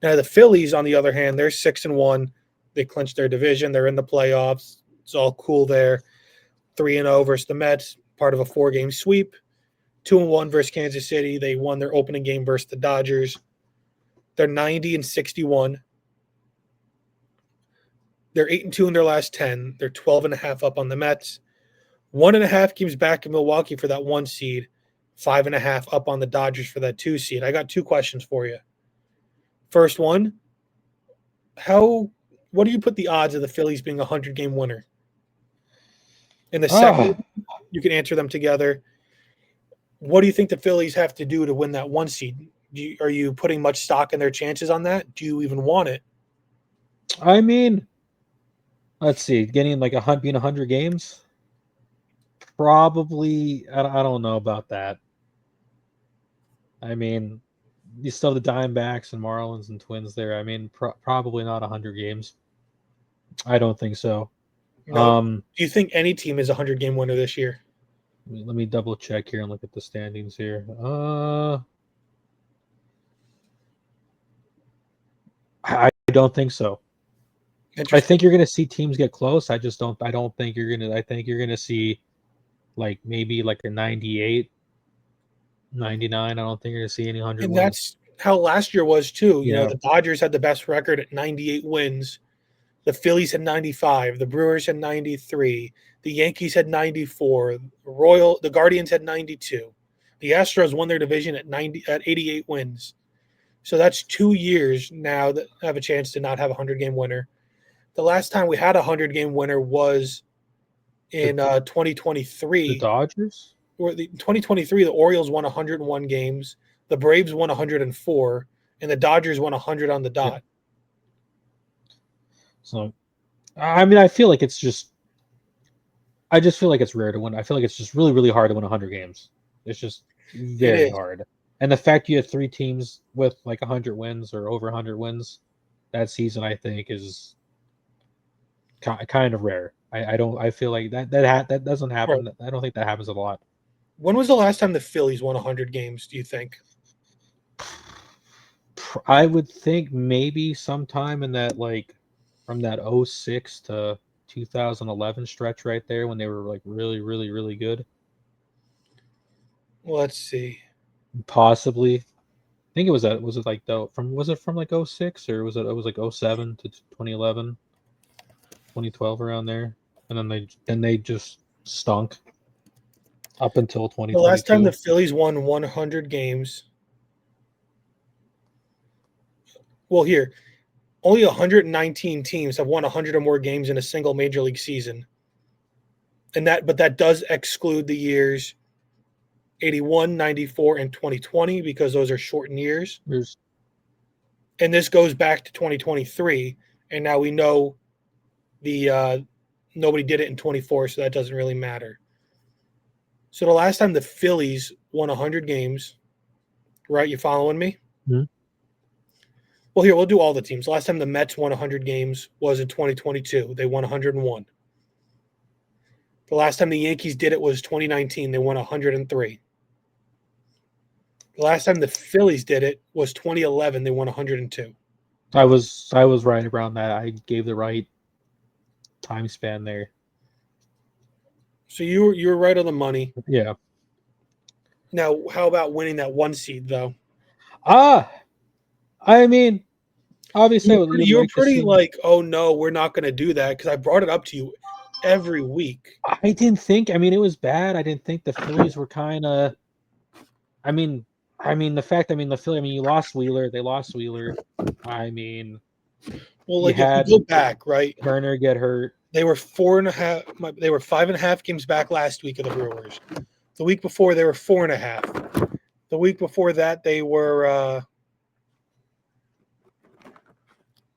Now the Phillies, on the other hand, they're 6-1. They clinched their division. They're in the playoffs. It's all cool there. 3-0 versus the Mets, part of a 4-game sweep. 2-1 versus Kansas City. They won their opening game versus the Dodgers. They're 90-61. They're 8-2 in their last 10. They're 12.5 up on the Mets. 1.5 games back in Milwaukee for that 1 seed. 5.5 up on the Dodgers for that 2 seed. I got 2 questions for you. First one, what do you put the odds of the Phillies being a 100-game winner? And the second, you can answer them together. What do you think the Phillies have to do to win that 1 seed? Are you putting much stock in their chances on that? Do you even want it? I mean, let's see, getting like being 100 games? Probably, I don't know about that. I mean, you still have the Diamondbacks and Marlins and Twins there. I mean, probably not 100 games. I don't think so. No. Do you think any team is a 100-game winner this year? Let me double check here and look at the standings here. I don't think so. I think you're going to see teams get close. I don't think you're going to. I think you're going to see like maybe like a 98, 99. I don't think you're going to see any 100 and wins. That's how last year was too. You Yeah. know, the Dodgers had the best record at 98 wins. The Phillies had 95. The Brewers had 93. The Yankees had 94. The Guardians had 92. The Astros won their division at 88 wins. So that's 2 years now that have a chance to not have a 100-game winner. The last time we had a 100-game winner was in 2023. The Dodgers? In 2023, the Orioles won 101 games. The Braves won 104. And the Dodgers won 100 on the dot. Yeah. So, I mean, I just feel like it's rare to win. I feel like it's just really, really hard to win 100 games. It's just very hard. And the fact you have 3 teams with like 100 wins or over 100 wins that season, I think, is kind of rare. I feel like that doesn't happen. Right. I don't think that happens a lot. When was the last time the Phillies won 100 games, do you think? I would think maybe sometime in that, like, from that 06 to 2011 stretch right there when they were like really, really, really good. Let's see. Possibly. I think it was from like 06 or was like 07 to 2011, 2012 around there, and then they just stunk up until 2022. The last time the Phillies won 100 games. Well, here, only 119 teams have won 100 or more games in a single major league season. But that does exclude the years 81, 94, and 2020 because those are shortened years. And this goes back to 2023, and now we know nobody did it in 24, so that doesn't really matter. So the last time the Phillies won 100 games, right? You following me? Mm-hmm. Well, here, we'll do all the teams. The last time the Mets won 100 games was in 2022. They won 101. The last time the Yankees did it was 2019. They won 103. The last time the Phillies did it was 2011. They won 102. I was right around that. I gave the right time span there. So you were right on the money. Yeah. Now, how about winning that 1 seed, though? I mean, obviously, you were pretty like, oh no, we're not going to do that because I brought it up to you every week. I didn't think. I mean, it was bad. I didn't think the Phillies were kind of. I mean, the fact. I mean, the Phillies. I mean, you lost Wheeler. They lost Wheeler. I mean, well, like if you go back, right? Turner get hurt. They were 4.5. They were 5.5 games back last week of the Brewers. The week before, they were 4.5. The week before that, they were.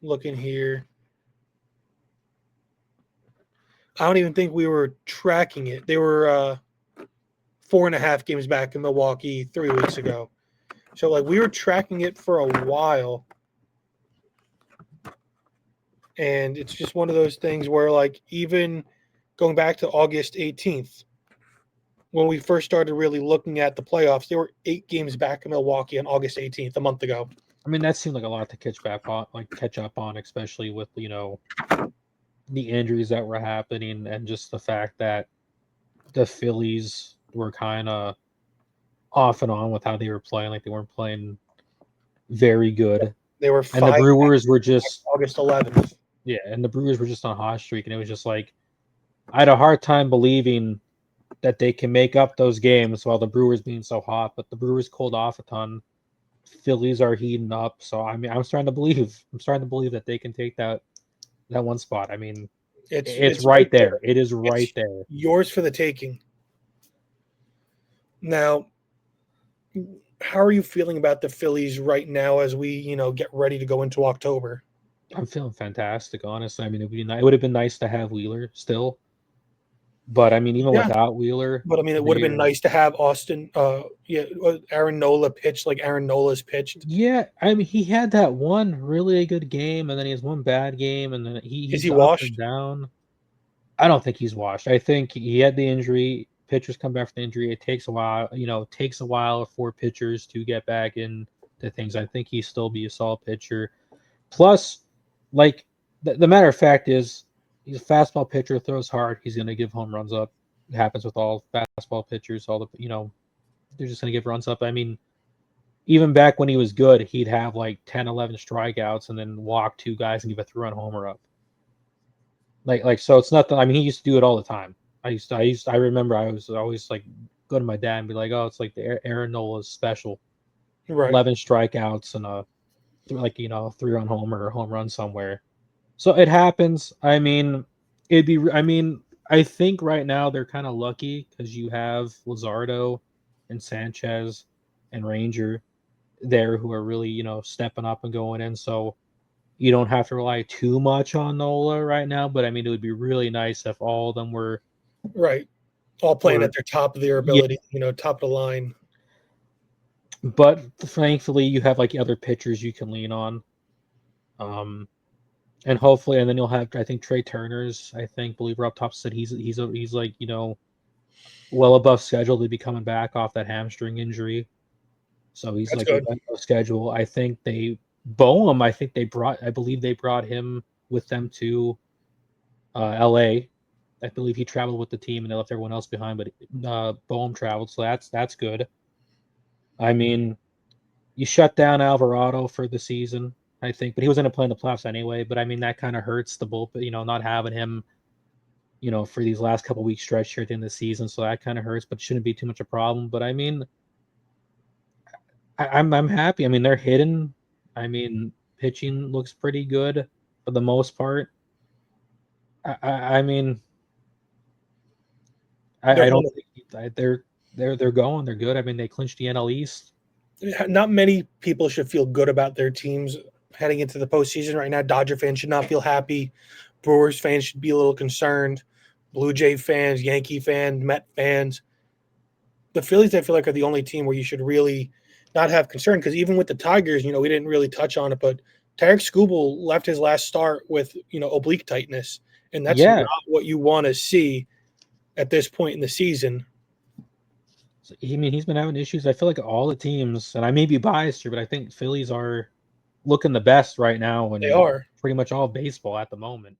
Looking here. I don't even think we were tracking it. They were 4.5 games back in Milwaukee 3 weeks ago. So, like, we were tracking it for a while. And it's just one of those things where, like, even going back to August 18th, when we first started really looking at the playoffs, they were 8 games back in Milwaukee on August 18th, a month ago. I mean, that seemed like a lot to catch up on, especially with the injuries that were happening and just the fact that the Phillies were kind of off and on with how they were playing. Like they weren't playing very good, They were and the 5 Brewers were just August 11th. yeah, and the Brewers were just on a hot streak, and it was just like I had a hard time believing that they can make up those games while the Brewers being so hot. But the Brewers cooled off a ton. Phillies are heating up, so I mean, I'm starting to believe. I'm starting to believe that they can take that one spot. I mean, it's It's right right there. there. It is right It's there. yours for the taking. Now, how are you feeling about the Phillies right now as we, get ready to go into October? I'm feeling fantastic, honestly. I mean, it would have been nice to have Wheeler still, but I mean, even Yeah, without Wheeler, but I mean, it would have been they're nice to have Aaron Nola pitch like Aaron Nola's pitched. yeah. I mean, he had that one really good game, and then he has one bad game, and then Is he he's up and washed? down. I don't think he's washed. I think he had the injury. Pitchers come back from the injury. It takes a while. It takes a while for pitchers to get back into things. I think he still be a solid pitcher. Plus, like the matter of fact is, he's a fastball pitcher, throws hard. He's going to give home runs up. It happens with all fastball pitchers. All they're just going to give runs up. I mean, even back when he was good, he'd have like 10, 11 strikeouts and then walk two guys and give a 3-run homer up. So it's nothing. I mean, he used to do it all the time. I remember I was always like go to my dad and be like, oh, it's like the Aaron Nola's special, Right. 11 strikeouts and a 3-run homer or home run somewhere. So it happens. I mean, I think right now they're kind of lucky because you have Luzardo and Sanchez and Ranger there who are really, stepping up and going in. So you don't have to rely too much on Nola right now. But I mean, it would be really nice if all of them Right. All playing were at their top of their yeah. ability, top of the line. But thankfully, you have like other pitchers you can lean on. Um, and hopefully, and then you'll have I think Trey Turner's believer up top said he's like well above schedule to be coming back off that hamstring injury, so he's That's like good. above schedule. I think they Boehm. I believe they brought him with them to L.A. I believe he traveled with the team and they left everyone else behind, but Boehm traveled, so that's good. I mean, you shut down Alvarado for the season, I think, but he was going to play in the playoffs anyway. But I mean, that kind of hurts the bullpen, not having him, for these last couple weeks stretch here at the end of the season. So that kind of hurts, but shouldn't be too much a problem. But I mean, I'm happy. I mean, they're hitting. I mean, pitching looks pretty good for the most part. I mean, They're I one don't think they're going. They're good. I mean, they clinched the NL East. not many people should feel good about their teams heading into the postseason right now. Dodger fans should not feel happy. Brewers fans should be a little concerned. Blue Jay fans, Yankee fans, Met fans. The Phillies, I feel like, are the only team where you should really not have concern because even with the Tigers, we didn't really touch on it, but Tarek Skubal left his last start with, oblique tightness, and that's not Yeah, what you want to see at this point in the season. I mean, he's been having issues. I feel like all the teams, and I may be biased here, but I think Phillies are looking the best right now They in are. pretty much all baseball at the moment.